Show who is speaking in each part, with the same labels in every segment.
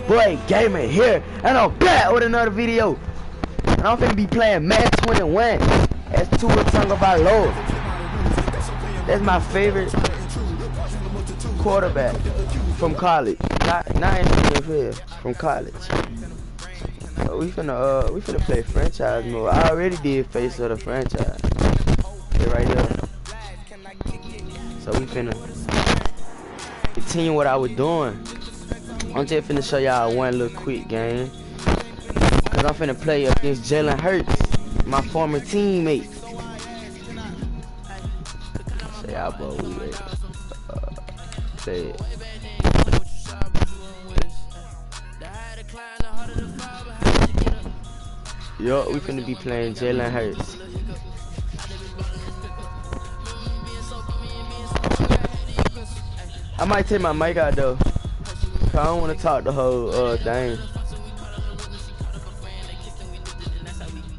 Speaker 1: boy Gamer here, and I'm back with another video. And I'm finna be playing Madden 21 as TUA TAGOVAILOA. That's my favorite quarterback from college. Not in the NFL, from college. So we finna play franchise mode. I already did face of the franchise. They're right here. So we finna continue what I was doing. I'm just finna show y'all one little quick game. Cause I'm finna play against JALEN, my former teammate. Say y'all boy, we ready. Say it. Yo, we finna be playing JALEN. I might take my mic out though, cause I don't wanna talk the whole thing.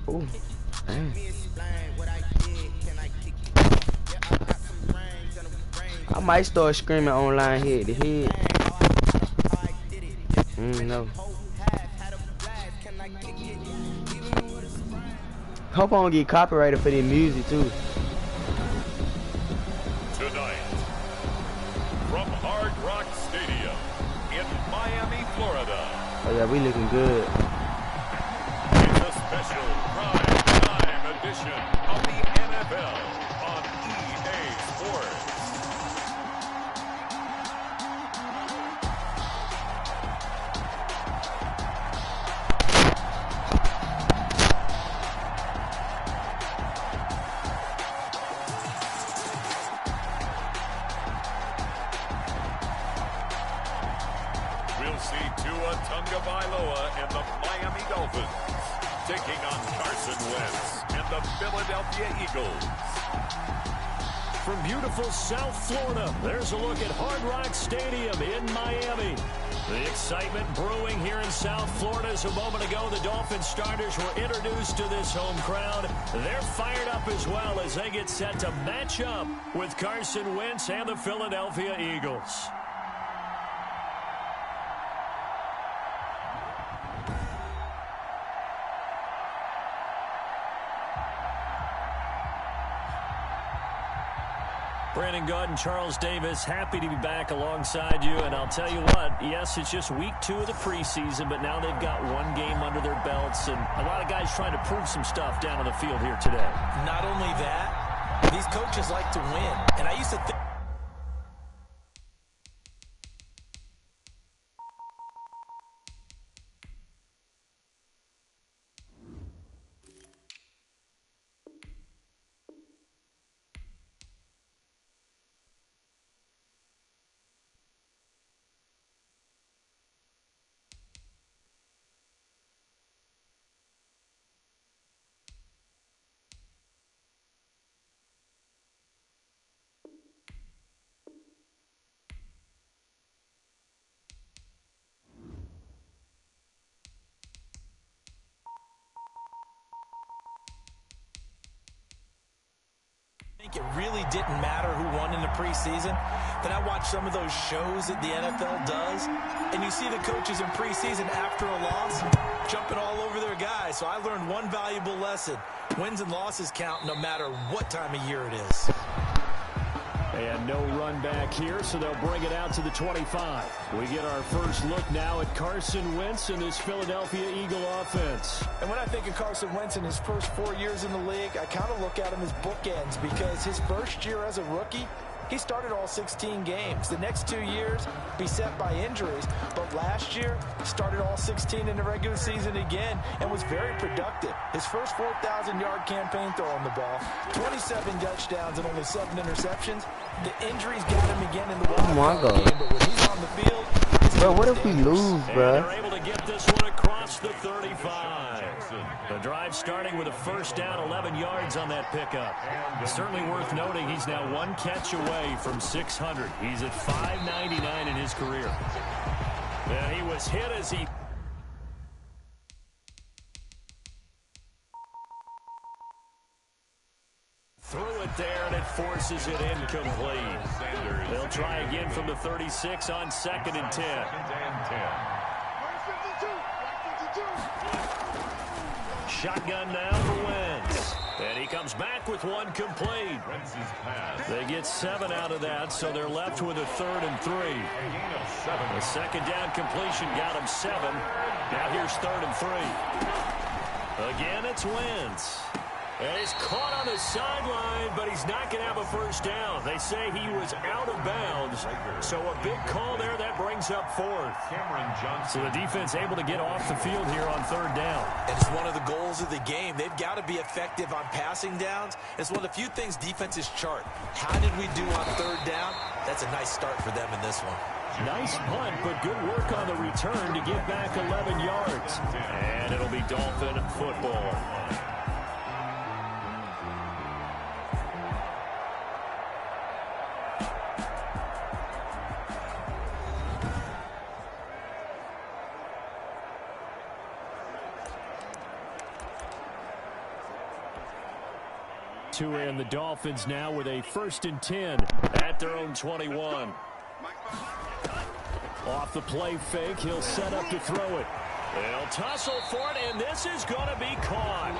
Speaker 1: Ooh, dang. I might start screaming online head to head. No. Hope I don't get copyrighted for this music too.
Speaker 2: Tonight, from Hard Rock Stadium in Miami, Florida.
Speaker 1: Oh yeah, we looking good.
Speaker 2: It's a special prime time edition of the NFL on EA Sports. We'll see TUA TAGOVAILOA and the Miami Dolphins taking on Carson Wentz and the Philadelphia Eagles.
Speaker 3: From beautiful South Florida, there's a look at Hard Rock Stadium in Miami. The excitement brewing here in South Florida as a moment ago the Dolphin starters were introduced to this home crowd. They're fired up as well as they get set to match up with Carson Wentz and the Philadelphia Eagles. Brandon Good and Charles Davis, happy to be back alongside you. And I'll tell you what, yes, it's just week 2 of the preseason, but now they've got one game under their belts. And a lot of guys trying to prove some stuff down on the field here today.
Speaker 4: Not only that, these coaches like to win. And I used to think it really didn't matter who won in the preseason. Then I watched some of those shows that the NFL does, and you see the coaches in preseason after a loss jumping all over their guys. So I learned one valuable lesson. Wins and losses count no matter what time of year it is.
Speaker 3: And no run back here, so they'll bring it out to the 25. We get our first look now at Carson Wentz and this Philadelphia Eagle offense.
Speaker 4: And when I think of Carson Wentz in his first 4 years in the league, I kind of look at him as bookends because his first year as a rookie, he started all 16 games. The next 2 years, beset by injuries. But last year, started all 16 in the regular season again and was very productive. His first 4,000-yard campaign throwing the ball, 27 touchdowns and only 7 interceptions. The injuries got him again in the wild card game, but when he's on the field,
Speaker 1: bro, what if we lose, bro?
Speaker 3: They're able to get this one across the 35. The drive starting with a first down, 11 yards on that pickup. It's certainly worth noting he's now one catch away from 600. He's at 599 in his career. And he was hit as he... threw it there, and it forces it incomplete. They'll try again from the 36 on 2nd and 10. Shotgun now for Wentz. And he comes back with one complete. They get 7 out of that, so they're left with a 3rd and 3. The second down completion got him 7. Now here's 3rd and 3. Again, it's Wentz. And he's caught on the sideline, but he's not going to have a first down. They say he was out of bounds. So a big call there that brings up 4th. So the defense able to get off the field here on 3rd down.
Speaker 4: And it's one of the goals of the game. They've got to be effective on passing downs. It's one of the few things defenses chart. How did we do on 3rd down? That's a nice start for them in this one.
Speaker 3: Nice punt, but good work on the return to get back 11 yards. And it'll be Dolphin football. TUA and the Dolphins now with a 1st and 10 at their own 21. Off the play fake, he'll set up to throw it. They'll tussle for it, and this is going to be caught.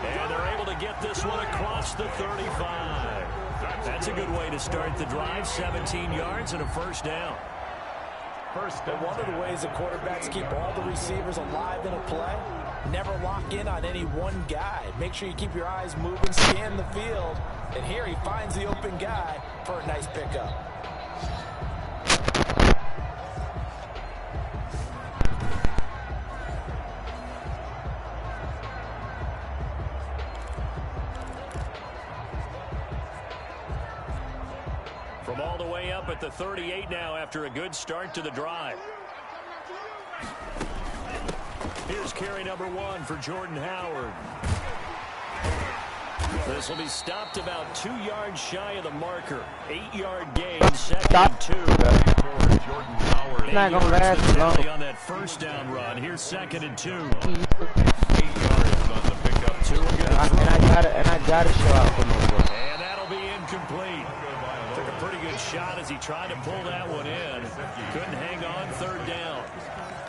Speaker 3: And they're able to get this one across the 35. That's a good way to start the drive. 17 yards and a first down.
Speaker 4: But one of the ways the quarterbacks keep all the receivers alive in a play, never lock in on any one guy. Make sure you keep your eyes moving, scan the field. And here he finds the open guy for a nice pickup.
Speaker 3: From all the way up at the 38 now after a good start to the drive. Here's carry number 1 for Jordan Howard. This will be stopped about 2 yards shy of the marker. 8-yard gain, 2nd and 2. Jordan Howard.
Speaker 1: Not gonna last long
Speaker 3: on that first down run. Here's 2nd and 2. 8 yards on the pickup.
Speaker 1: And I gotta show out for my boy.
Speaker 3: And that'll be incomplete. Took a pretty good shot as he tried to pull that one in. Couldn't hang on 3rd down.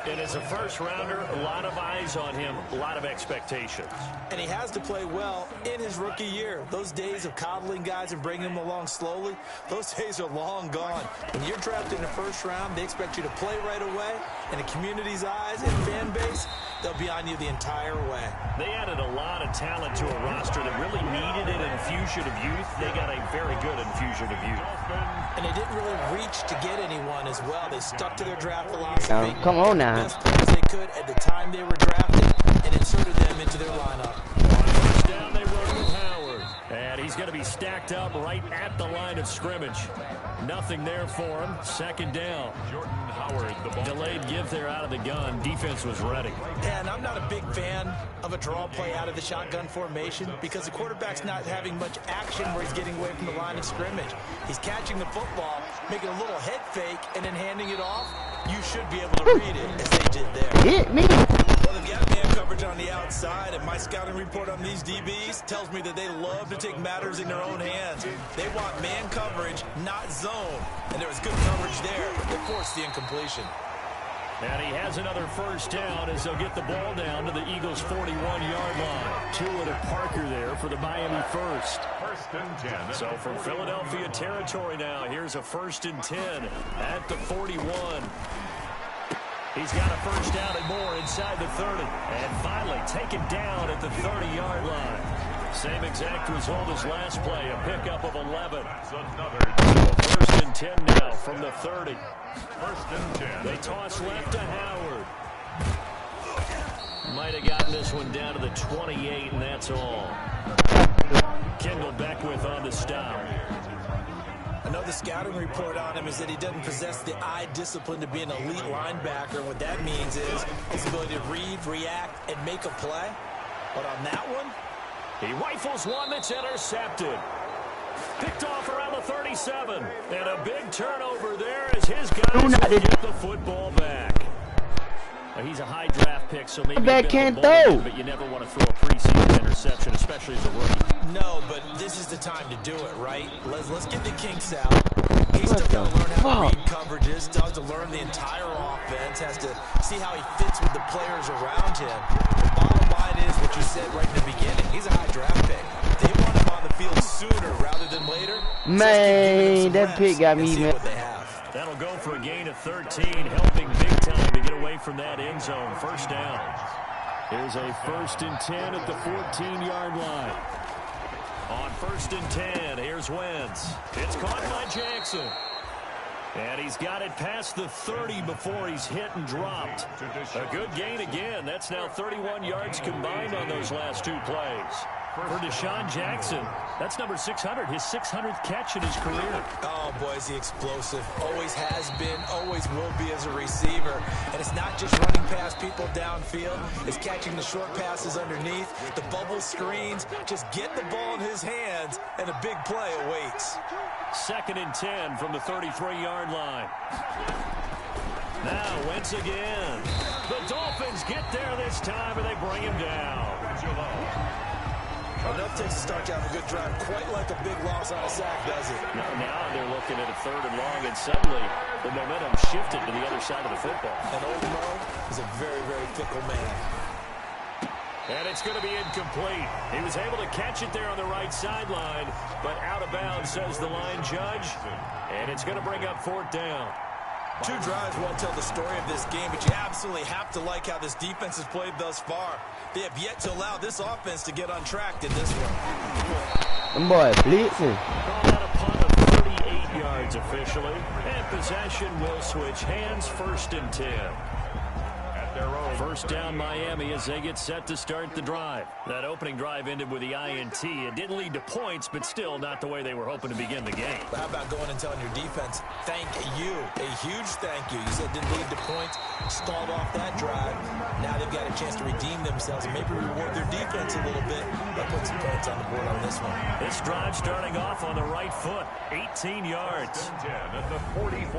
Speaker 3: And as a first-rounder, a lot of eyes on him, a lot of expectations.
Speaker 4: And he has to play well in his rookie year. Those days of coddling guys and bringing them along slowly, those days are long gone. When you're drafted in the first round, they expect you to play right away. And the community's eyes and fan base, they'll be on you the entire way.
Speaker 3: They added a lot of talent to a roster that really needed an infusion of youth. They got a very good infusion of youth.
Speaker 4: And they didn't really reach to get anyone as well. They stuck to their draft philosophy.
Speaker 1: Come on now.
Speaker 4: Best players they could at the time they were drafted and inserted them into their lineup.
Speaker 3: On first down, they run with Howard. And he's going to be stacked up right at the line of scrimmage. Nothing there for him. 2nd down. Jordan Howard, the ball. Delayed give there out of the gun. Defense was ready.
Speaker 4: And I'm not a big fan of a draw play out of the shotgun formation because the quarterback's not having much action where he's getting away from the line of scrimmage. He's catching the football, making a little head fake, and then handing it off. You should be able to read it as they did there.
Speaker 1: Hit me.
Speaker 4: Well, they've got man coverage on the outside, and my scouting report on these DBs tells me that they love to take matters in their own hands. They want man coverage, not zone. And there was good coverage there that forced the incompletion.
Speaker 3: And he has another first down as they'll get the ball down to the Eagles' 41-yard line. TUA to Parker there for the Miami first. 1st and 10. So from Philadelphia territory now, here's a 1st and 10 at the 41. He's got a first down and more inside the 30. And finally taken down at the 30-yard line. Same exact result as last play, a pickup of 11. So 1st and 10 now from the 30. 1st and 10. They toss left to Howard. Might have gotten this one down to the 28, and that's all. Kendall Beckwith on the stop.
Speaker 4: I know the scouting report on him is that he doesn't possess the eye discipline to be an elite linebacker. What that means is his ability to read, react, and make a play. But on that one,
Speaker 3: he rifles one that's intercepted. Picked off around the 37. And a big turnover there as his guys will get the football back. Well, he's a high draft pick, so maybe
Speaker 1: that can't throw.
Speaker 3: But you never want to throw a preseason interception, especially as a rookie.
Speaker 4: No, but this is the time to do it, right? Let's get the kinks out. He's still got to learn how to read coverages, still has to learn the entire offense, has to see how he fits with the players around him. The bottom line is what you said right in the beginning. He's a high draft pick. They want him on the field sooner rather than later.
Speaker 1: Man, that pick got me, man.
Speaker 3: That'll go for a gain of 13, helping big time to get away from that end zone. First down. Here's a 1st and 10 at the 14-yard line. On 1st and 10, here's Wentz. It's caught by Jackson. And he's got it past the 30 before he's hit and dropped. A good gain again. That's now 31 yards combined on those last 2 plays. For Deshaun Jackson, that's number 600, his 600th catch in his career.
Speaker 4: Oh, boy, is he explosive. Always has been, always will be as a receiver. And it's not just running past people downfield. It's catching the short passes underneath, the bubble screens. Just get the ball in his hands, and a big play awaits.
Speaker 3: 2nd and 10 from the 33-yard line. Now, Wentz again. The Dolphins get there this time, and they bring him down.
Speaker 4: Enough takes to start to have a good drive, quite like a big loss on a sack, does it?
Speaker 3: Now they're looking at a 3rd and long, and suddenly the momentum shifted to the other side of the football.
Speaker 4: And old Mo is a very, very fickle man.
Speaker 3: And it's going to be incomplete. He was able to catch it there on the right sideline, but out of bounds, says the line judge. And it's going to bring up 4th down.
Speaker 4: 2 drives won't tell the story of this game, but you absolutely have to like how this defense has played thus far. They have yet to allow this offense to get untracked in this one.
Speaker 1: Them boys blitzing.
Speaker 3: Call that a punt of 38 yards officially. And possession will switch hands. 1st and 10. First down Miami as they get set to start the drive. That opening drive ended with the INT. It didn't lead to points, but still not the way they were hoping to begin the game.
Speaker 4: But how about going and telling your defense, thank you, a huge thank you. You said didn't lead to points, stalled off that drive. Now they've got a chance to redeem themselves and maybe reward their defense a little bit by putting some points on the board on this one.
Speaker 3: This drive starting off on the right foot, 18 yards.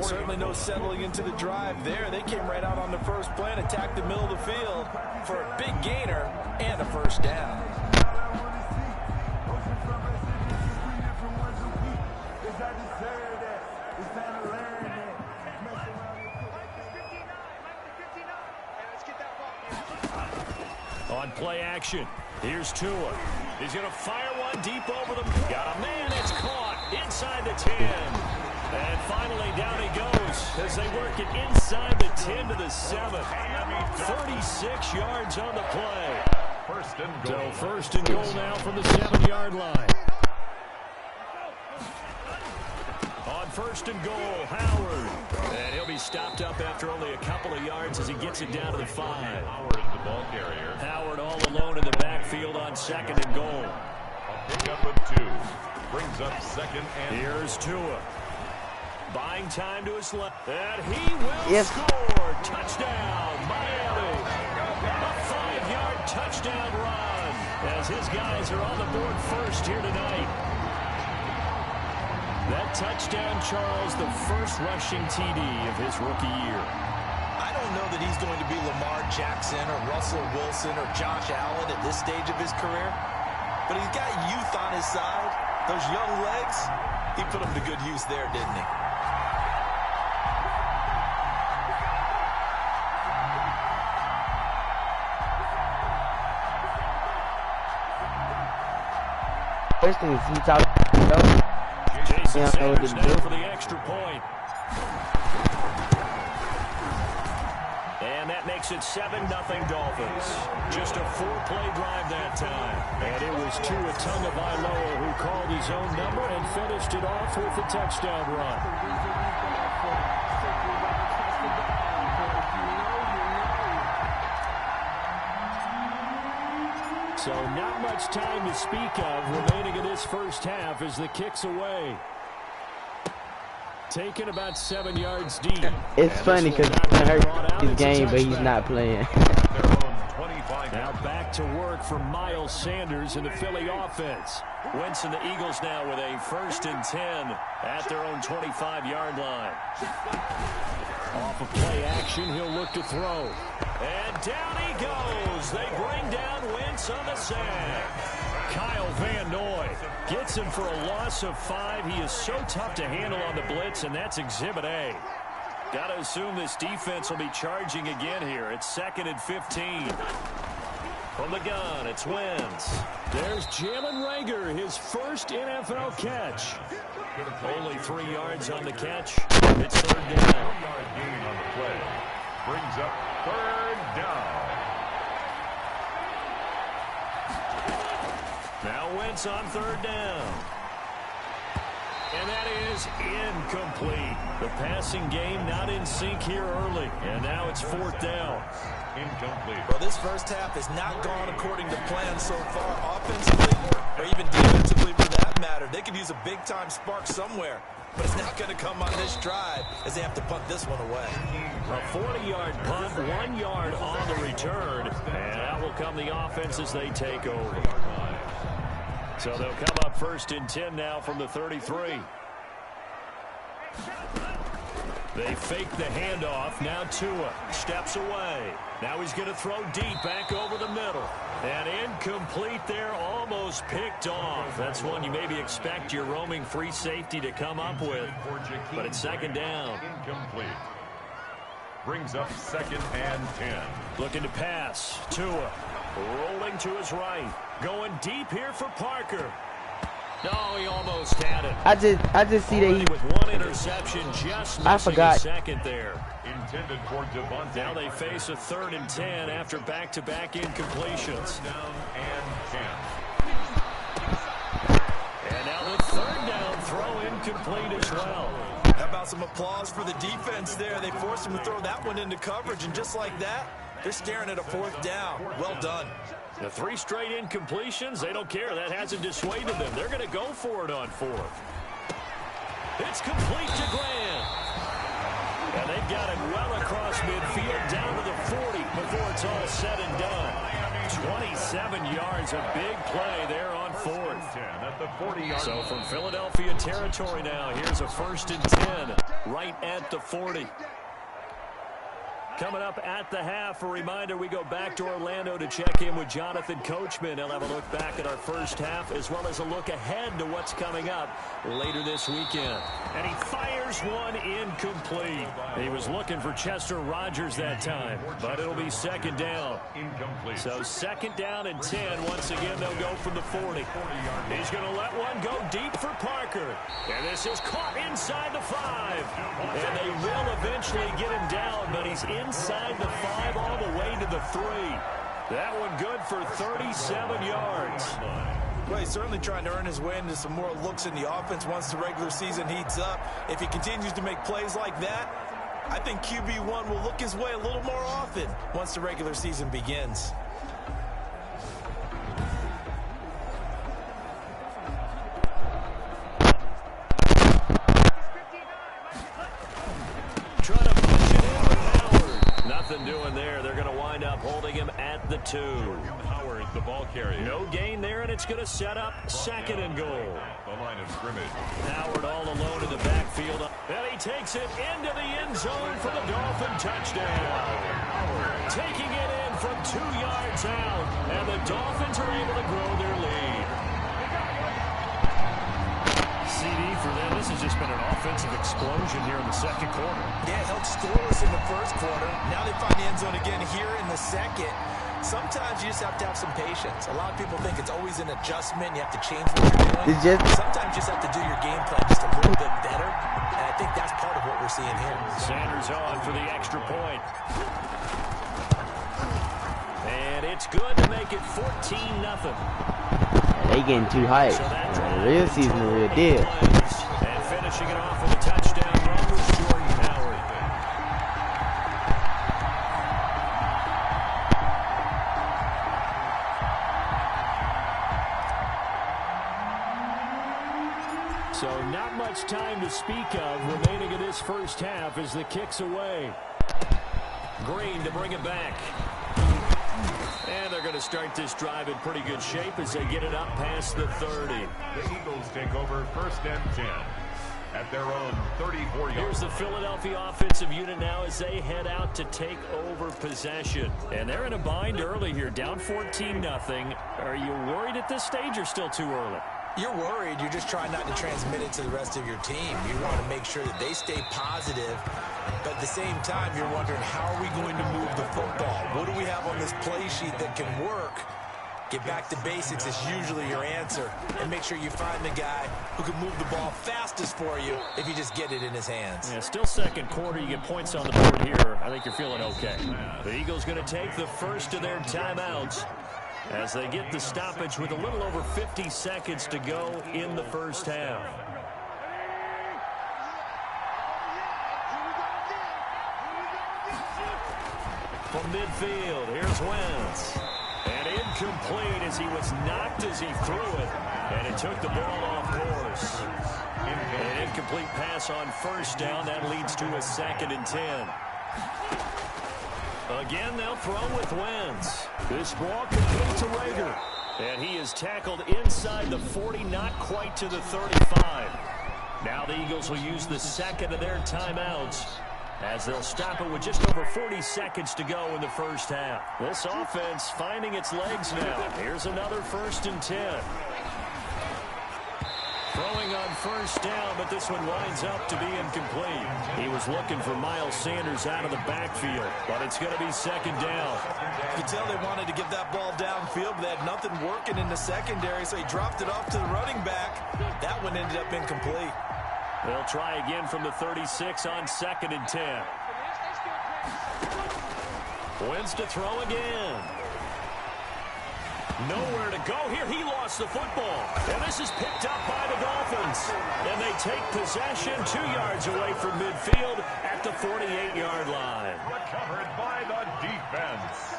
Speaker 4: Certainly no settling into the drive there. They came right out on the first play and attacked the middle of the field for a big gainer and a first down.
Speaker 3: On play action, here's Tua. He's going to fire one deep over them. Got a man, it's caught inside the 10. And finally, down he goes as they work it inside the 10 to the 7. 36 yards on the play. So 1st and goal now from the 7-yard line. On 1st and goal, Howard. And he'll be stopped up after only a couple of yards as he gets it down to the 5.
Speaker 2: Howard is the ball carrier.
Speaker 3: Howard all alone in the backfield on 2nd and goal.
Speaker 2: A pickup of 2. Brings up 2nd and...
Speaker 3: Here's Tua. Buying time to his left. And he will score. Touchdown, Miami. A 5-yard touchdown run as his guys are on the board first here tonight. That touchdown, Charles, the first rushing TD of his rookie year.
Speaker 4: I don't know that he's going to be Lamar Jackson or Russell Wilson or Josh Allen at this stage of his career, but he's got youth on his side. Those young legs, he put them to good use there, didn't he?
Speaker 1: First thing is he talking about.
Speaker 3: Jason Sanders now for the extra point. And that makes it 7-0 Dolphins. Just a 4-play drive that time. And it was TUA TAGOVAILOA who called his own number and finished it off with a touchdown run. So not much time to speak of remaining in this first half as the kick's away. Taken about 7 yards deep.
Speaker 1: It's funny because he's going to hurt his game, but he's not playing.
Speaker 3: Now back to work for Miles Sanders in the Philly offense. Wentz and the Eagles now with a 1st and 10 at their own 25-yard line. Off of play action, he'll look to throw. And down he goes. They bring down Wentz on the sack. Kyle Van Noy gets him for a loss of 5. He is so tough to handle on the blitz, and that's Exhibit A. Got to assume this defense will be charging again here. It's 2nd and 15. From the gun, it's Wentz. There's Jalen Reagor, his first NFL catch. Only 3 yards on the catch. It's 3rd down.
Speaker 2: Gain on the play. Brings up 3rd down.
Speaker 3: Now Wentz on 3rd down. And that is incomplete. The passing game not in sync here early. And now it's 4th down.
Speaker 2: Incomplete.
Speaker 4: Well, this first half has not gone according to plan so far, offensively or even defensively for that matter. They could use a big-time spark somewhere, but it's not going to come on this drive as they have to punt this one away.
Speaker 3: A 40-yard punt, 1 yard on the return, and out will come the offense as they take over. So they'll come up 1st and 10 now from the 33. They fake the handoff. Now Tua steps away. Now he's going to throw deep back over the middle. And incomplete there, almost picked off. That's one you maybe expect your roaming free safety to come up with. But it's 2nd down.
Speaker 2: Incomplete. Brings up 2nd and 10.
Speaker 3: Looking to pass. Tua rolling to his right. Going deep here for Parker. No, he almost had it.
Speaker 1: I just see that he
Speaker 3: with 1 interception, just missing a second there.
Speaker 2: Intended for Devontae.
Speaker 3: Now they face a 3rd and 10 after back-to-back incompletions.
Speaker 2: Down and 10.
Speaker 3: And now the 3rd down throw incomplete as well.
Speaker 4: How about some applause for the defense there? They forced him to throw that one into coverage, and just like that, they're staring at a 4th down. Well done.
Speaker 3: The 3 straight incompletions, they don't care. That hasn't dissuaded them. They're going to go for it on 4th. It's complete to Graham. And they've got it well across midfield down to the 40 before it's all said and done. 27 yards, a big play there on 4th.
Speaker 2: At the 40-yard
Speaker 3: So from Philadelphia territory now, here's a 1st and 10 right at the 40. Coming up at the half, a reminder, we go back to Orlando to check in with Jonathan Coachman. He'll have a look back at our first half as well as a look ahead to what's coming up later this weekend. And he fires one incomplete. He was looking for Chester Rogers that time, but it'll be 2nd down.
Speaker 2: incomplete.
Speaker 3: So 2nd down and 10. Once again, they'll go from the 40. He's going to let one go deep for Parker. And this is caught inside the 5. And they will eventually get him down, but he's inside the 5 all the way to the 3. That one good for 37 yards.
Speaker 4: Well, he's certainly trying to earn his way into some more looks in the offense once the regular season heats up. If he continues to make plays like that, I think QB1 will look his way a little more often once the regular season begins.
Speaker 3: Trying to push it in with Howard. Nothing doing there. They're going to wind up holding him at the 2.
Speaker 2: Howard, the ball carrier.
Speaker 3: No gain there, and it's going to set up 2nd and goal.
Speaker 2: The line of scrimmage.
Speaker 3: Howard all alone in the backfield. And he takes it into the end zone for the Dolphin touchdown. Taking it in from 2 yards out, and the Dolphins are able to grow their lead. CD for them. This has just been an offensive explosion here in the 2nd quarter.
Speaker 4: Yeah, held scoreless in the 1st quarter. Now they find the end zone again here in the 2nd. Sometimes you just have to have some patience. A lot of people think it's always an adjustment. You have to change what you're doing. Sometimes you just have to do your game plan just a little bit better. And I think that's part of what we're seeing here.
Speaker 3: Sanders on for the extra point. And it's good to make it 14-0.
Speaker 1: They getting too hype. Real season, the real deal.
Speaker 3: And finishing it off with a touchdown run was Jordan Howard. So not much time to speak of remaining in this first half as the kick's away. Green to bring it back. And they're going to start this drive in pretty good shape as they get it up past the 30.
Speaker 2: The Eagles take over 1st and 10. at their own 34 yards.
Speaker 3: Here's the Philadelphia offensive unit now as they head out to take over possession. And they're in a bind early here, down 14-0. Are you worried at this stage or still too early?
Speaker 4: You're worried. You're just trying not to transmit it to the rest of your team. You want to make sure that they stay positive, but at the same time, you're wondering, how are we going to move the football? What do we have on this play sheet that can work? Get back to basics is usually your answer, and make sure you find the guy who can move the ball fastest for you if you just get it in his hands.
Speaker 3: Yeah, still second quarter. You get points on the board here. I think you're feeling okay. The Eagles going to take the first of their timeouts as they get the stoppage with a little over 50 seconds to go in the first half. From midfield, here's Wentz. And incomplete as he was knocked as he threw it. And it took the ball off course. An incomplete pass on first down. That leads to a 2nd and 10. Again, they'll throw with Wentz. This ball complete to Rager. And he is tackled inside the 40, not quite to the 35. Now the Eagles will use the second of their timeouts as they'll stop it with just over 40 seconds to go in the first half. This offense finding its legs now. Here's another 1st and 10. Throwing on first down, but this one winds up to be incomplete. He was looking for Miles Sanders out of the backfield, but it's going to be 2nd down.
Speaker 4: You can tell they wanted to get that ball downfield, but they had nothing working in the secondary, so he dropped it off to the running back. That one ended up incomplete.
Speaker 3: They'll try again from the 36 on 2nd and 10. Wentz to throw again. Nowhere to go here. He lost the football. And this is picked up by the Dolphins. And they take possession 2 yards away from midfield at the 48-yard line.
Speaker 2: Recovered by the defense.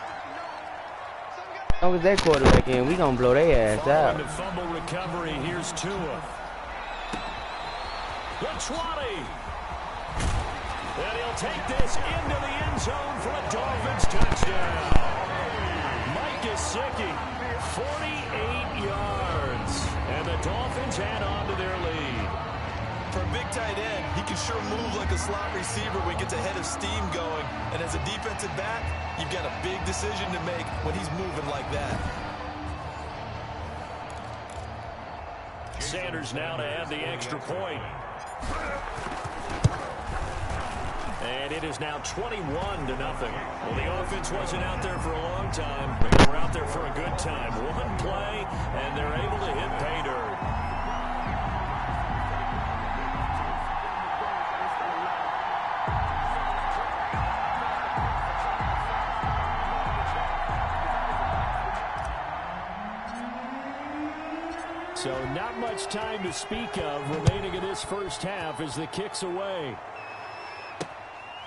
Speaker 1: As long as that quarterback in, we going to blow their ass out.
Speaker 3: Following the fumble recovery, here's Tua. The 20. And he'll take this into the end zone for a Dolphins touchdown. Mike Gesicki, 48 yards. And the Dolphins add on to their lead.
Speaker 4: For a big tight end, he can sure move like a slot receiver when he gets a head of steam going. And as a defensive back, you've got a big decision to make when he's moving like that.
Speaker 3: Sanders now to add the extra point. And it is now 21-0. Well, the offense wasn't out there for a long time. They were out there for a good time. One play, and they're able to hit pay dirt. So not much time to speak of remaining in this first half as the kick's away.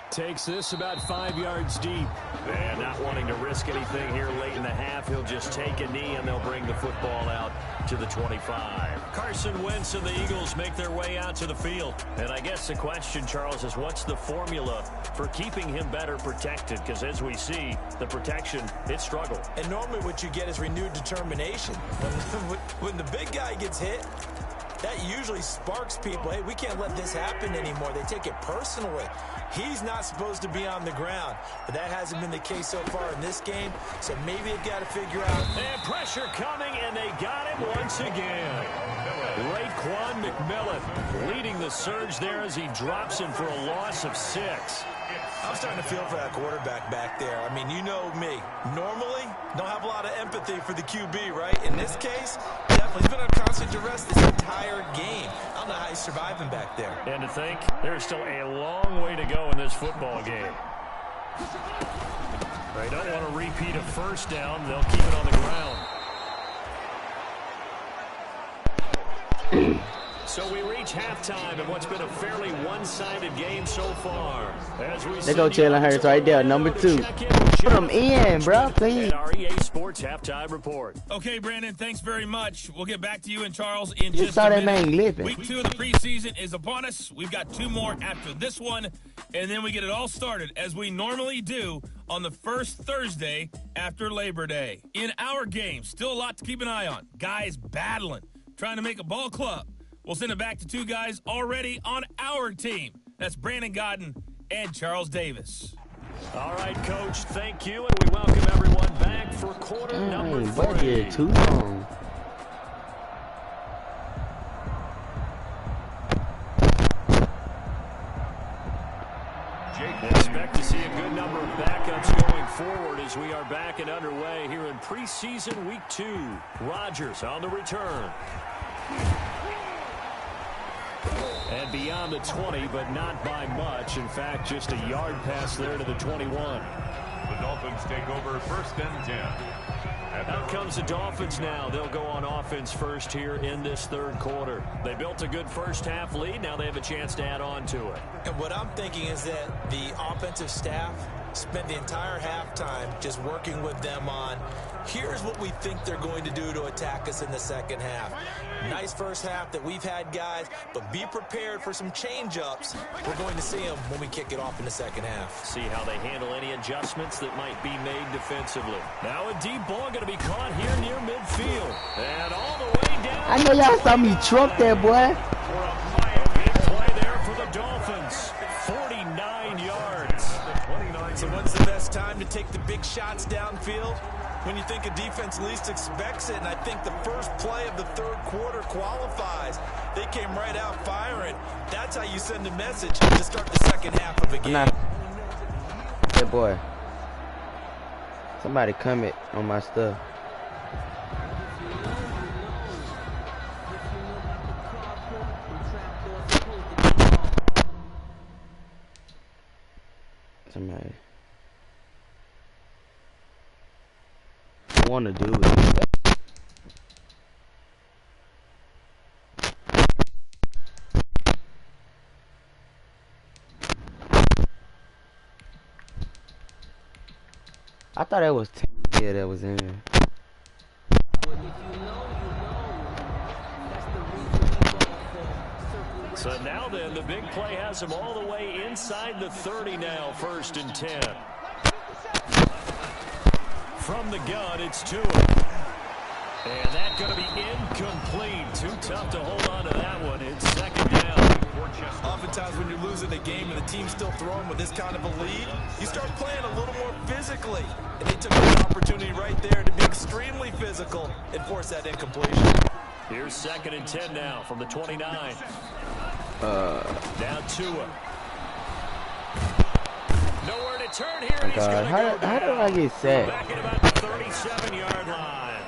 Speaker 3: Takes this about 5 yards deep. And not wanting to risk anything here late in the half, he'll just take a knee and they'll bring the football out to the 25. Carson Wentz and the Eagles make their way out to the field. And I guess the question, Charles, is what's the formula for keeping him better protected? Because as we see, the protection, it struggled.
Speaker 4: And normally what you get is renewed determination. When the big guy gets hit, that usually sparks people. Hey, we can't let this happen anymore. They take it personally. He's not supposed to be on the ground, but that hasn't been the case so far in this game, so maybe they've got to figure out.
Speaker 3: And pressure coming, and they got him once again. Raekwon McMillan leading the surge there as he drops him for a loss of 6.
Speaker 4: I'm starting to feel for that quarterback back there. I mean, you know me. Normally, don't have a lot of empathy for the QB, right? In this case, definitely. He's been on constant duress this entire game. I don't know how he's surviving back there.
Speaker 3: And to think, there's still a long way to go in this football game. They don't want to repeat a first down. They'll keep it on the ground. So we reach halftime in what's been a fairly one-sided game so far.
Speaker 1: They go Jalen Hurts right there, number 2. Put him in, bro, please.
Speaker 3: Our EA Sports halftime report.
Speaker 5: Okay, Brandon, thanks very much. We'll get back to you and Charles in
Speaker 1: You
Speaker 5: just
Speaker 1: saw
Speaker 5: a
Speaker 1: that
Speaker 5: minute.
Speaker 1: man lipping.
Speaker 5: Week 2 of the preseason is upon us. We've got 2 more after this one, and then we get it all started as we normally do on the first Thursday after Labor Day. In our game, still a lot to keep an eye on. Guys battling, trying to make a ball club. We'll send it back to two guys already on our team. That's Brandon Godden and Charles Davis.
Speaker 3: All right, Coach, thank you, and we welcome everyone back for quarter number 3.
Speaker 1: Budget too long.
Speaker 3: Expect to see a good number of backups going forward as we are back and underway here in preseason week 2. Rodgers on the return. And beyond the 20, but not by much. In fact, just a yard pass there to the 21.
Speaker 2: The Dolphins take over 1st and 10.
Speaker 3: Out comes the Dolphins now. They'll go on offense first here in this 3rd quarter. They built a good first half lead. Now they have a chance to add on to it.
Speaker 4: And what I'm thinking is that the offensive staff spent the entire halftime just working with them on, here's what we think they're going to do to attack us in the second half. Nice first half that we've had, guys, but be prepared for some change-ups. We're going to see them when we kick it off in the second half.
Speaker 3: See how they handle any adjustments that might be made defensively. Now a deep ball going to be caught here near midfield. And all the way down.
Speaker 1: I know y'all saw me truck that boy.
Speaker 3: For a big play there for the Dolphins. 49 yards.
Speaker 4: So when's the best time to take the big shots downfield? When you think a defense least expects it, and I think the first play of the 3rd quarter qualifies. They came right out firing. That's how you send a message to start the second half of a game.
Speaker 1: Hey, boy. Somebody comment on my stuff. Somebody. Want to do it. I thought that was 10. Yeah, that was in there.
Speaker 3: So now then, the big play has him all the way inside the 30 now, 1st and 10. From the gun, it's Tua. And that's going to be incomplete. Too tough to hold on to that one. It's 2nd down.
Speaker 4: Oftentimes when you're losing a game and the team's still throwing with this kind of a lead, you start playing a little more physically. And they took an opportunity right there to be extremely physical and force that incompletion.
Speaker 3: Here's 2nd and 10 now from the 29. Now Tua. Nowhere to turn here. And he's going to go
Speaker 1: how do I get sacked?
Speaker 3: back at about the 37-yard line.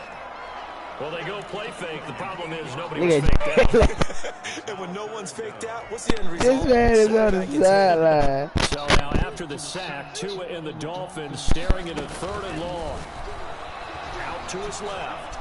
Speaker 3: Well, they go play fake. The problem is nobody was faked out.
Speaker 4: And when no one's faked out, what's the end result?
Speaker 1: This man is on the sideline.
Speaker 3: So now after the sack, Tua and the Dolphins staring at a 3rd and long. Out to his left.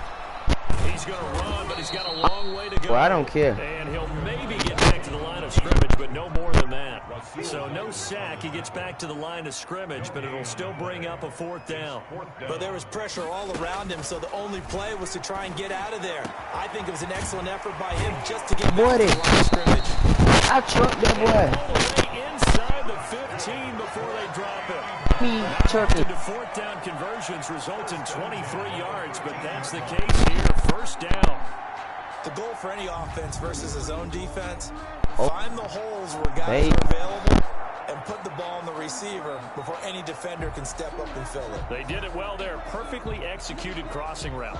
Speaker 3: He's going to run, but he's got a long way to go.
Speaker 1: Well, I don't care.
Speaker 3: And he'll maybe get back to the line of scrimmage, but no more than that. So no sack. He gets back to the line of scrimmage, but it'll still bring up a 4th down.
Speaker 4: But there was pressure all around him, so the only play was to try and get out of there. I think it was an excellent effort by him just to get back to the line of scrimmage.
Speaker 1: I trucked that boy.
Speaker 3: All the way inside the 15 before they drop it.
Speaker 1: Trucking.
Speaker 3: The 4th down conversions result in 23 yards, but that's the case here. 1st down.
Speaker 4: The goal for any offense versus his own defense, find the holes where guys
Speaker 1: Hey.
Speaker 4: are available and put the ball on the receiver before any defender can step up and fill it.
Speaker 3: They did it well there. Perfectly executed crossing route.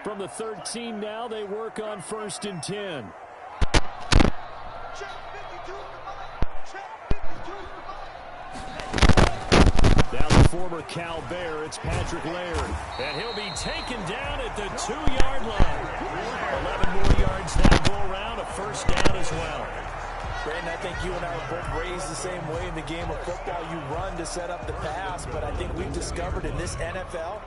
Speaker 3: From the 13 now, they work on 1st and 10. Now the former Cal Bear, it's Patrick Laird. And he'll be taken down at the 2-yard line. 11 more yards that go around, a 1st down as well.
Speaker 4: Brandon, I think you and I were both raised the same way in the game of football. You run to set up the pass, but I think we've discovered in this NFL,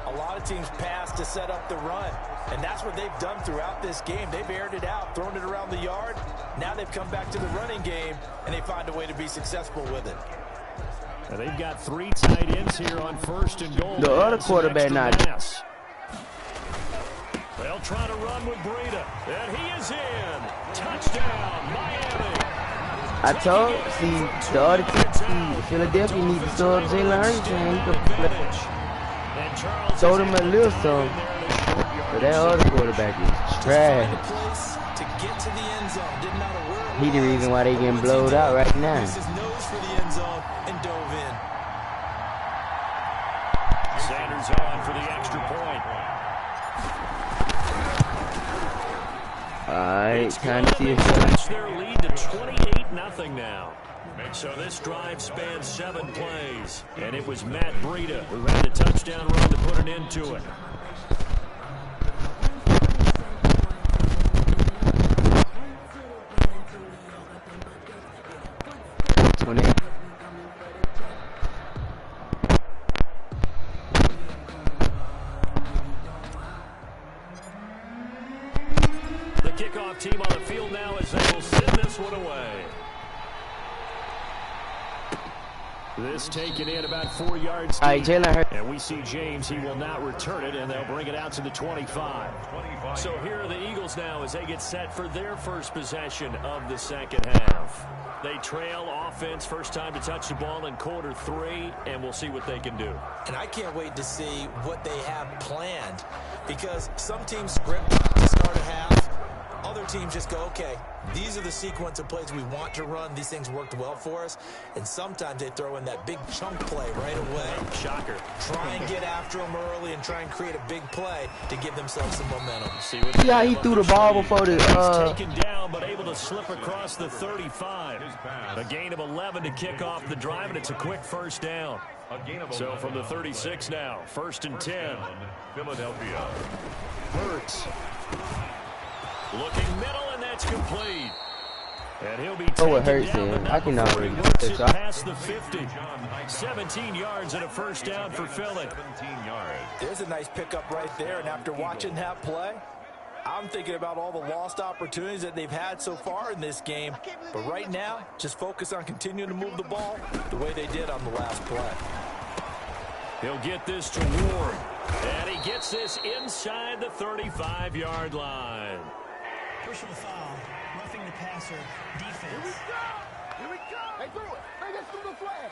Speaker 4: a lot of teams pass to set up the run. And that's what they've done throughout this game. They've aired it out, thrown it around the yard. Now they've come back to the running game, and they find a way to be successful with it.
Speaker 3: Now they've got 3 tight ends here on 1st and goal.
Speaker 1: The other quarterback not.
Speaker 3: They'll try to run with Breida. And he is in. Touchdown, Miami.
Speaker 1: I told, see, the other team, Philadelphia needs to sub Jalen Hurts and he could throw them a little something. But that other quarterback is trash. He the reason why they getting blowed out right now.
Speaker 3: Sanders on for the extra point.
Speaker 1: Alright, time to see if
Speaker 3: Stretch their lead to 28-0 now. So this drive spans 7 plays, and it was Matt Breida who had the touchdown run to put an end to it. The kickoff team on the field now as they will send this one away. This taken in about 4 yards deep.
Speaker 1: All right, Jalen Hurts.
Speaker 3: And we see James, he will not return it, and they'll bring it out to the 25. So here are the Eagles now as they get set for their first possession of the second half. They trail offense, first time to touch the ball in quarter 3, and we'll see what they can do.
Speaker 4: And I can't wait to see what they have planned, because some teams script to start a half. Other teams just go, okay, these are the sequence of plays we want to run. These things worked well for us. And sometimes they throw in that big chunk play right away.
Speaker 3: Shocker.
Speaker 4: Try and get after them early and try and create a big play to give themselves some momentum.
Speaker 1: See how he threw the ball before the
Speaker 3: He's taken down, but able to slip across the 35. A gain of 11 to kick off the drive, and it's a quick first down. So from the 36 now, 1st and 10.
Speaker 2: Philadelphia.
Speaker 3: Hurts. Looking middle, and that's complete. And he'll be
Speaker 1: oh, it
Speaker 3: taken
Speaker 1: hurts
Speaker 3: down,
Speaker 1: him.
Speaker 3: but
Speaker 1: I can
Speaker 3: not
Speaker 1: already
Speaker 3: before he works
Speaker 1: get
Speaker 3: it
Speaker 1: this.
Speaker 3: past the 50. 17 yards and a first down for Philly.
Speaker 2: 17 yards.
Speaker 4: There's a nice pickup right there, and after watching that play, I'm thinking about all the lost opportunities that they've had so far in this game. But right now, just focus on continuing to move the ball the way they did on the last play.
Speaker 3: He'll get this to Ward. And he gets this inside the 35-yard line.
Speaker 6: Personal foul, roughing the passer, defense.
Speaker 7: Here we go! Hey, through it! Bring us through the flag!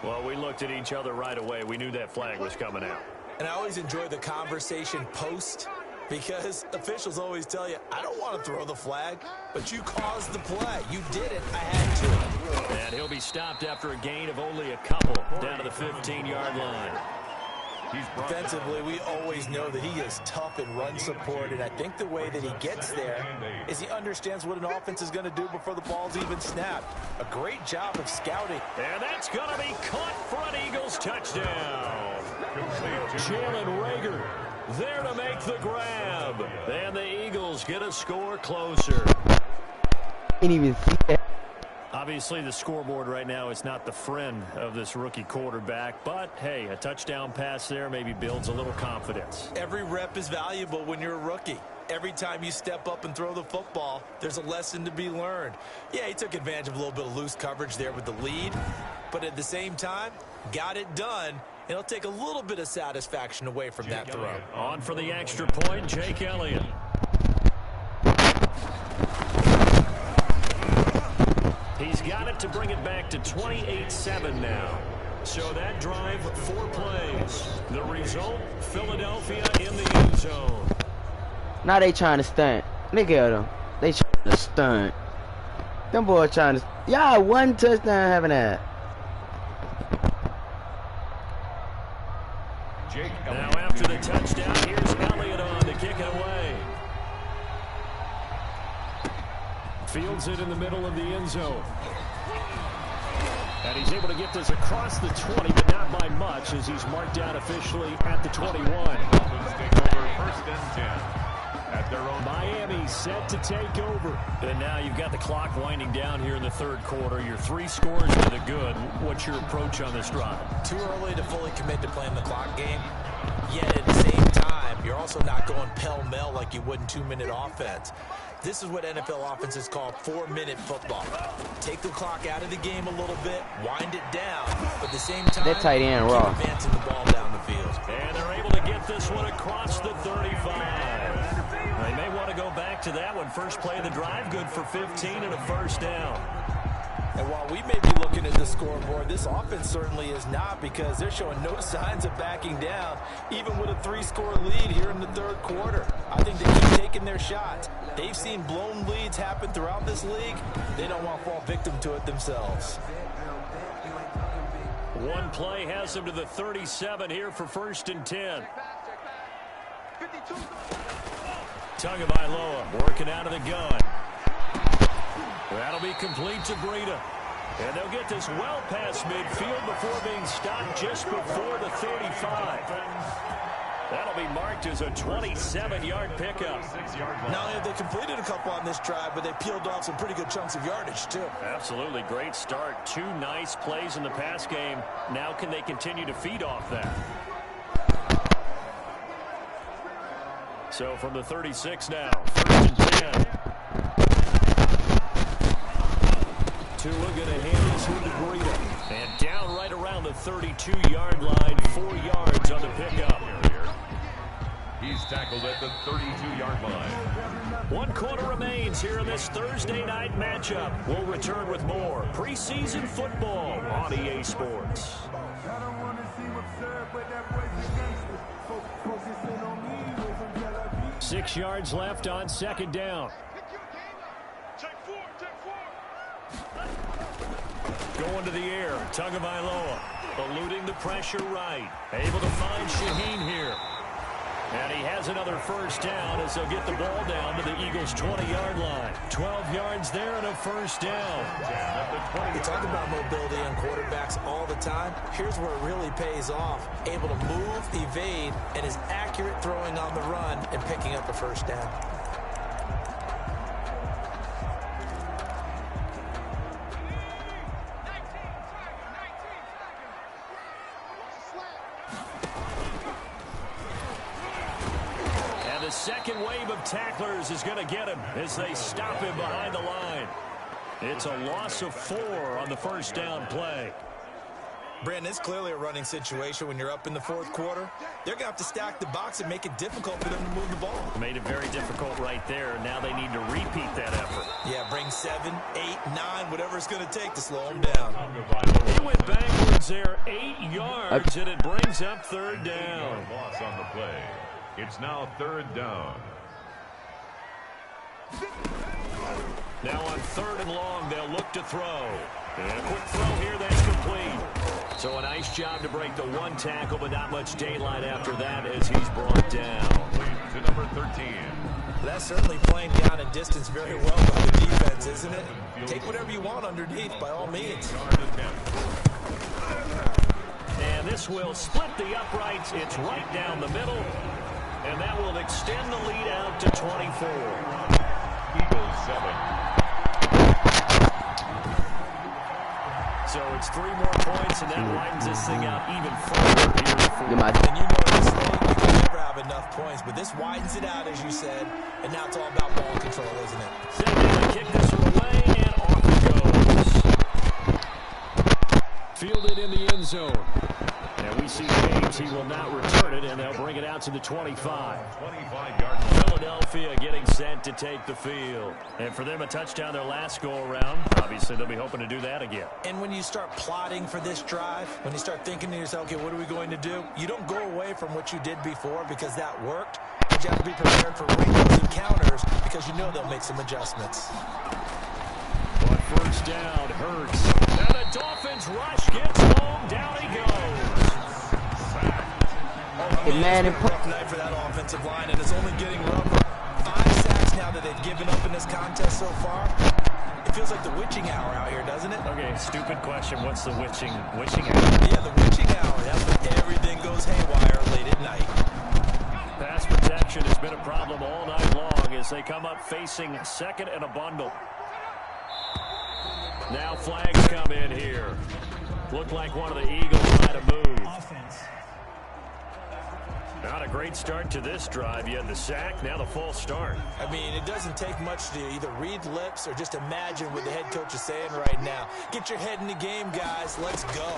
Speaker 3: Well, we looked at each other right away. We knew that flag was coming out.
Speaker 4: And I always enjoy the conversation post, because officials always tell you, I don't want to throw the flag, but you caused the play. You did it. I had to.
Speaker 3: And he'll be stopped after a gain of only a couple down to the 15-yard line.
Speaker 4: Defensively, we always know that he is tough in run support, and I think the way that he gets there is he understands what an offense is going to do before the ball's even snapped. A great job of scouting.
Speaker 3: And that's going to be caught for an Eagles touchdown. Jalen Reagor there to make the grab. And the Eagles get a score closer.
Speaker 1: Can't even see that.
Speaker 3: Obviously, the scoreboard right now is not the friend of this rookie quarterback, but hey, a touchdown pass there maybe builds a little confidence.
Speaker 4: Every rep is valuable when you're a rookie. Every time you step up and throw the football, there's a lesson to be learned. Yeah, he took advantage of a little bit of loose coverage there with the lead, but at the same time, got it done. It'll take a little bit of satisfaction away from that throw.
Speaker 3: On for the extra point, Jake Elliott. He's got it to bring it back to 28-7 now. So that drive, 4 plays. The result, Philadelphia in the end zone.
Speaker 1: Now they trying to stunt. Look at them. They trying to stunt. Them boys trying to. Y'all one touchdown having that.
Speaker 3: Now after the touchdown, here's Elliott on to kick it away. Fields it in the middle of the end zone. And he's able to get this across the 20, but not by much, as he's marked down officially at the 21.
Speaker 2: Dolphins take over 1st and 10 at their own.
Speaker 3: Miami set to take over. And now you've got the clock winding down here in the 3rd quarter. Your 3 scores to the good. What's your approach on this drive?
Speaker 4: Too early to fully commit to playing the clock game. Yet at the same time, you're also not going pell-mell like you would in 2-minute offense. This is what NFL offenses call 4-minute football. Take the clock out of the game a little bit, wind it down, but at the same time,
Speaker 1: that tight end raw.
Speaker 4: keep advancing the ball down the field.
Speaker 3: And they're able to get this one across the 35. They may want to go back to that one. First play of the drive, good for 15 and a first down.
Speaker 4: And while we may be looking at the scoreboard, this offense certainly is not, because they're showing no signs of backing down, even with a 3-score lead here in the third quarter. I think they keep taking their shots. They've seen blown leads happen throughout this league. They don't want to fall victim to it themselves.
Speaker 3: One play has them to the 37 here for 1st and 10. TAGOVAILOA working out of the gun. That'll be complete to Breida. And they'll get this well past midfield before being stopped just before the 35. That'll be marked as a 27-yard pickup.
Speaker 4: Not only have they completed a couple on this drive, but they peeled off some pretty good chunks of yardage, too.
Speaker 3: Absolutely great start. 2 nice plays in the pass game. Now can they continue to feed off that? So from the 36 now, 1st and 10. Tua going to hand this one to Breida. And down right around the 32-yard line, 4 yards on the pickup.
Speaker 2: He's tackled at the 32-yard line.
Speaker 3: 1 quarter remains here in this Thursday night matchup. We'll return with more preseason football on EA Sports. 6 yards left on 2nd down. Going to the air, TAGOVAILOA eluding the pressure right. Able to find Shaheen here. And he has another 1st down as they'll get the ball down to the Eagles' 20-yard line. 12 yards there and a 1st down.
Speaker 4: We talk about mobility on quarterbacks all the time. Here's where it really pays off. Able to move, evade, and is accurate throwing on the run and picking up a 1st down.
Speaker 3: The second wave of tacklers is going to get him as they stop him behind the line. It's a loss of 4 on the 1st down play.
Speaker 4: Brandon, it's clearly a running situation when you're up in the 4th quarter. They're going to have to stack the box and make it difficult for them to move the ball.
Speaker 3: Made it very difficult right there. Now they need to repeat that effort.
Speaker 4: Yeah, bring 7, 8, 9, whatever it's going to take to slow them down.
Speaker 3: He went backwards there 8 yards, and it brings up 3rd down.
Speaker 2: Loss on the play. It's now 3rd down.
Speaker 3: Now on 3rd and long, they'll look to throw. And a quick throw here that's complete. So a nice job to break the 1 tackle, but not much daylight after that as he's brought down.
Speaker 2: To number 13.
Speaker 4: That's certainly playing down and distance very well by the defense, isn't it? Take whatever you want underneath, by all means.
Speaker 3: And this will split the uprights. It's right down the middle. And that will extend the lead out to 24.
Speaker 2: Eagles 7.
Speaker 3: So it's 3 more points, and that widens this thing out even further here in the 4th.
Speaker 4: And you know in this league, you can never have enough points, but this widens it out, as you said, and now it's all about ball control, isn't it?
Speaker 3: They're going to kick this one away, and off it goes. Fielded in the end zone. And we see James, he will not return it, and they'll bring it out to the 25.
Speaker 2: 25-yard line.
Speaker 3: Philadelphia getting set to take the field. And for them, a touchdown their last go-around. Obviously, they'll be hoping to do that again.
Speaker 4: And when you start plotting for this drive, when you start thinking to yourself, okay, what are we going to do? You don't go away from what you did before because that worked. But you have to be prepared for wrinkles and counters because you know they'll make some adjustments.
Speaker 3: But 1st down hurts. Now the Dolphins rush, gets home, down he goes.
Speaker 4: Man, it's been a rough night for that offensive line, and it's only getting rougher. 5 sacks now that they've given up in this contest so far. It feels like the witching hour out here, doesn't it?
Speaker 3: Okay, stupid question. What's the witching hour?
Speaker 4: Yeah, the witching hour. That's when everything goes haywire late at night.
Speaker 3: Pass protection has been a problem all night long as they come up facing 2nd and a bundle. Now flags come in here. Looked like one of the Eagles might have moved.
Speaker 6: Offense.
Speaker 3: Not a great start to this drive. You had the sack, now the false start.
Speaker 4: I mean, it doesn't take much to either read lips or just imagine what the head coach is saying right now. Get your head in the game, guys. Let's go.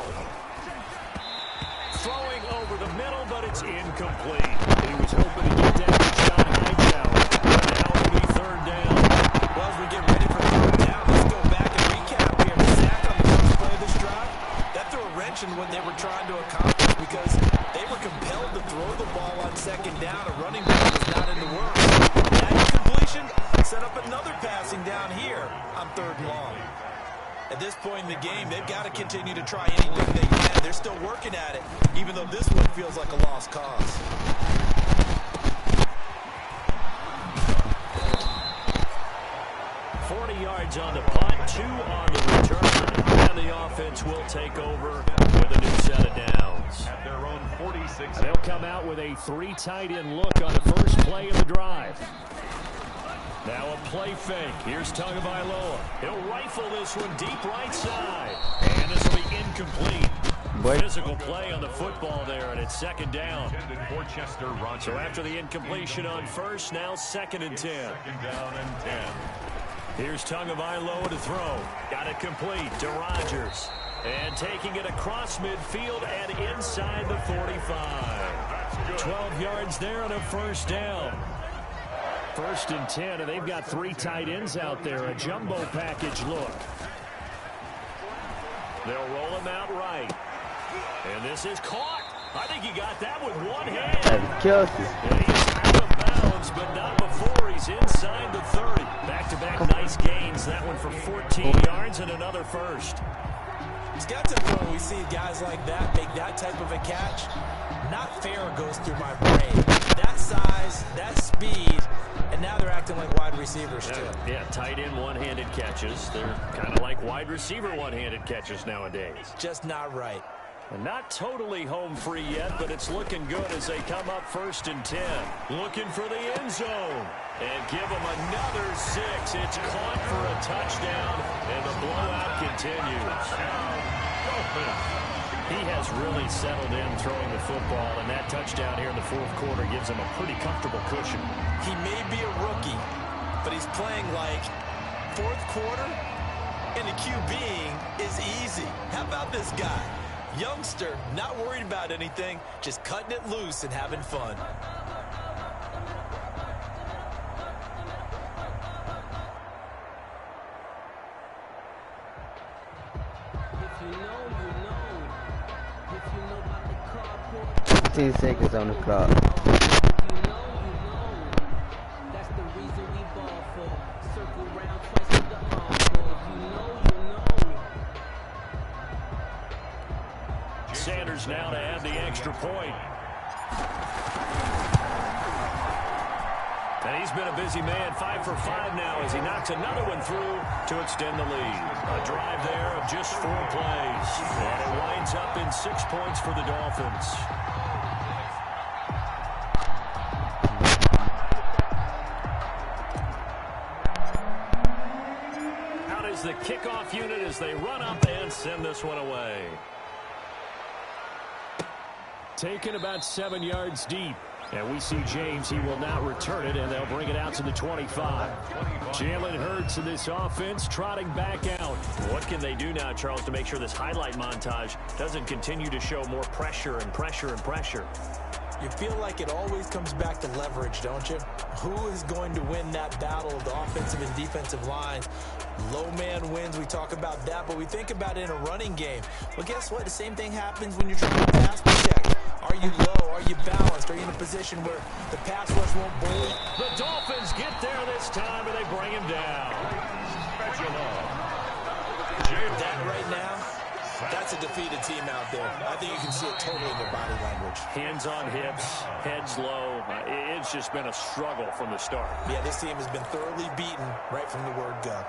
Speaker 3: Throwing over the middle, but it's incomplete. He was hoping to get that to John Hightower. Now it'll be 3rd down.
Speaker 4: Well, as we get ready for 3rd down, let's go back and recap here. The sack Set up another passing down here on 3rd and long. At this point in the game, they've got to continue to try anything they can. They're still working at it, even though this one feels like a lost cause.
Speaker 3: Yards on the punt, 2 on the return, and the offense will take over with a new set of downs.
Speaker 2: At their own 46.
Speaker 3: They'll come out with a 3 tight end look on the first play of the drive. Now a play fake. Here's TAGOVAILOA. He'll rifle this one deep right side, and this will be incomplete. Physical play on the football there, and it's 2nd down. So after the incompletion on first, now 2nd and 10.
Speaker 2: 2nd down and 10.
Speaker 3: Here's Tagovailoa to throw. Got it complete to Rodgers. And taking it across midfield and inside the 45. 12 yards there and a 1st down. 1st and 10, and they've got 3 tight ends out there. A jumbo package look. They'll roll him out right. And this is caught. I think he got that with one hand. And he's out of bounds, but not before he's inside the 30. Back-to-back nice gains. That one for 14 yards and another 1st.
Speaker 4: It's got to know when we see guys like that make that type of a catch. Not fair goes through my brain. That size, that speed, and now they're acting like wide receivers too.
Speaker 3: Yeah, tight end one-handed catches. They're kind of like wide receiver one-handed catches nowadays.
Speaker 4: Just not right.
Speaker 3: And not totally home free yet, but it's looking good as they come up 1st and 10. Looking for the end zone. And give them another 6. It's caught for a touchdown, and the blowout continues. He has really settled in throwing the football, and that touchdown here in the 4th quarter gives him a pretty comfortable cushion.
Speaker 4: He may be a rookie, but he's playing like 4th quarter, and the QBing is easy. How about this guy? Youngster, not worried about anything, just cutting it loose and having fun.
Speaker 8: If you know, you know. If you know about the carport.
Speaker 1: 15 seconds on the clock.
Speaker 8: If you know, you know. That's the reason we ball for. Circle round twice with the encore. If you know, you know.
Speaker 3: Sanders now to add the extra point. And he's been a busy man, 5 for 5 now as he knocks another one through to extend the lead. A drive there of just 4 plays. And it winds up in 6 points for the Dolphins. Out is the kickoff unit as they run up and send this one away. Taken about 7 yards deep. And we see James, he will not return it, and they'll bring it out to the 25. Jalen Hurts in this offense trotting back out. What can they do now, Charles, to make sure this highlight montage doesn't continue to show more pressure and pressure and pressure?
Speaker 4: You feel like it always comes back to leverage, don't you? Who is going to win that battle of the offensive and defensive lines? Low man wins, we talk about that, but we think about it in a running game. Well, guess what? The same thing happens when you're trying to pass protect. Are you low? Are you balanced? Are you in a position where the pass rush won't bully?
Speaker 3: The Dolphins get there this time, and they bring him down.
Speaker 4: That right now, that's a defeated team out there. I think you can see it totally in their body language.
Speaker 3: Hands on hips, heads low. It's just been a struggle from the start.
Speaker 4: Yeah, this team has been thoroughly beaten right from the word go.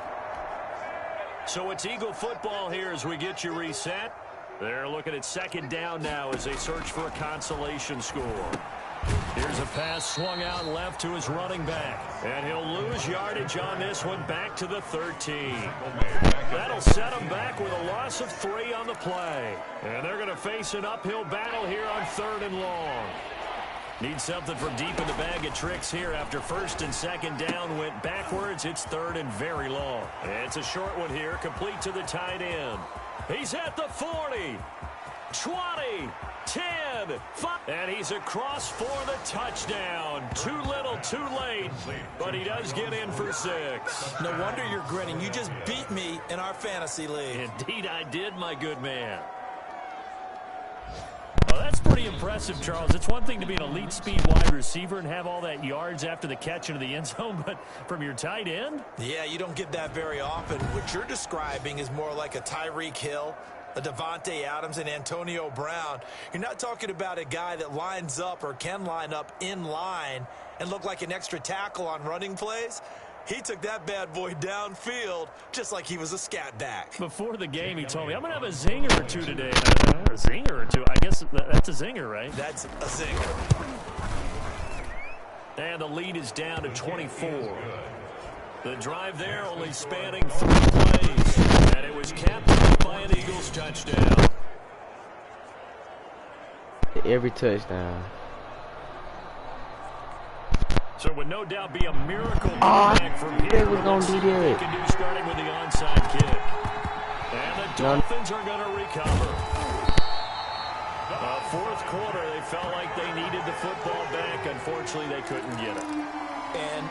Speaker 3: So it's Eagle football here as we get you reset. They're looking at 2nd down now as they search for a consolation score. Here's a pass swung out left to his running back. And he'll lose yardage on this one back to the 13. That'll set him back with a loss of 3 on the play. And they're going to face an uphill battle here on 3rd and long. Need something from deep in the bag of tricks here after 1st and 2nd down went backwards. It's 3rd and very long. It's a short one here, complete to the tight end. He's at the 40, 20, 10, 5, and he's across for the touchdown. Too little, too late, but he does get in for 6.
Speaker 4: No wonder you're grinning. You just beat me in our fantasy league.
Speaker 3: Indeed I did, my good man. Well, that's pretty impressive, Charles. It's one thing to be an elite speed wide receiver and have all that yards after the catch into the end zone, but from your tight end?
Speaker 4: Yeah, you don't get that very often. What you're describing is more like a Tyreek Hill, a Devontae Adams, and Antonio Brown. You're not talking about a guy that lines up or can line up in line and look like an extra tackle on running plays. He took that bad boy downfield just like he was a scat back.
Speaker 3: Before the game, he told me, I'm going to have a zinger or two today. A zinger or two? I guess that's a zinger, right?
Speaker 4: That's a zinger.
Speaker 3: And the lead is down to 24. The drive there only spanning 3 plays. And it was capped by an Eagles touchdown.
Speaker 1: Every touchdown.
Speaker 3: So it would no doubt be a miracle back from here.
Speaker 1: They was gonna do
Speaker 3: They
Speaker 1: that.
Speaker 3: can do starting with the onside kick. And the Dolphins are going to recover. Fourth quarter, they felt like they needed the football back. Unfortunately, they couldn't get it.
Speaker 4: And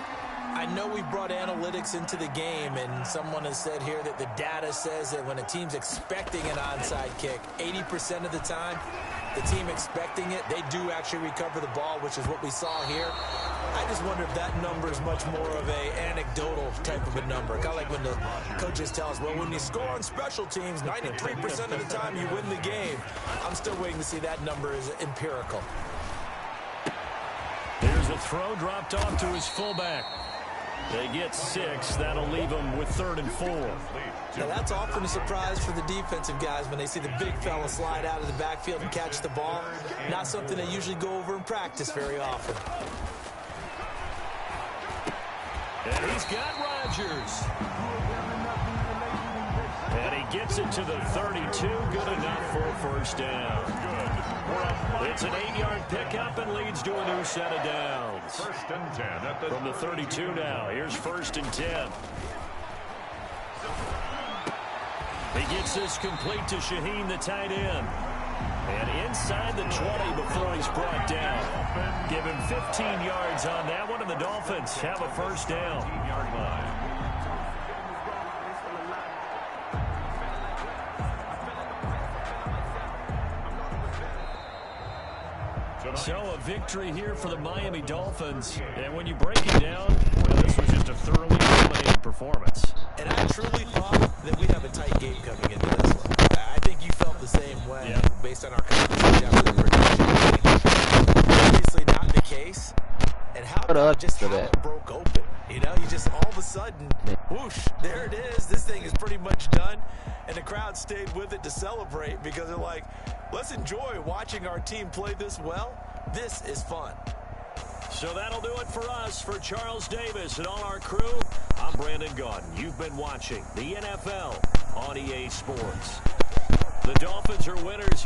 Speaker 4: I know we brought analytics into the game, and someone has said here that the data says that when a team's expecting an onside kick, 80% of the time, the team expecting it, they do actually recover the ball, which is what we saw here. I just wonder if that number is much more of a anecdotal type of a number. Kind of like when the coaches tell us, well, when you score on special teams, 93% of the time you win the game. I'm still waiting to see that number is empirical.
Speaker 3: Here's a throw dropped off to his fullback. They get 6. That'll leave them with 3rd and 4.
Speaker 4: Now, that's often a surprise for the defensive guys when they see the big fella slide out of the backfield and catch the ball. Not something they usually go over in practice very often.
Speaker 3: And he's got Rodgers. And he gets it to the 32. Good enough for a first down. It's an 8-yard pickup and leads to a new set of downs.
Speaker 2: 1st and 10
Speaker 3: From the 32 now. Here's 1st and 10. He gets this complete to Shaheen, the tight end. And inside the 20 before he's brought down. Give him 15 yards on that one, and the Dolphins have a first down.
Speaker 2: 15-yard line.
Speaker 3: So a victory here for the Miami Dolphins. And when you break it down, well, this was just a thoroughly dominating performance.
Speaker 4: And I truly thought that we'd have a tight game coming into this one. I think you felt the same way based on our conversation after the prediction. Obviously not the case. And how it broke open. You know, you just all of a sudden, whoosh, there it is. This thing is pretty much done. And the crowd stayed with it to celebrate because they're like, let's enjoy watching our team play this well. This is fun.
Speaker 3: So that'll do it for us. For Charles Davis and all our crew, I'm Brandon Gaudin. You've been watching the NFL on EA Sports. The Dolphins are winners.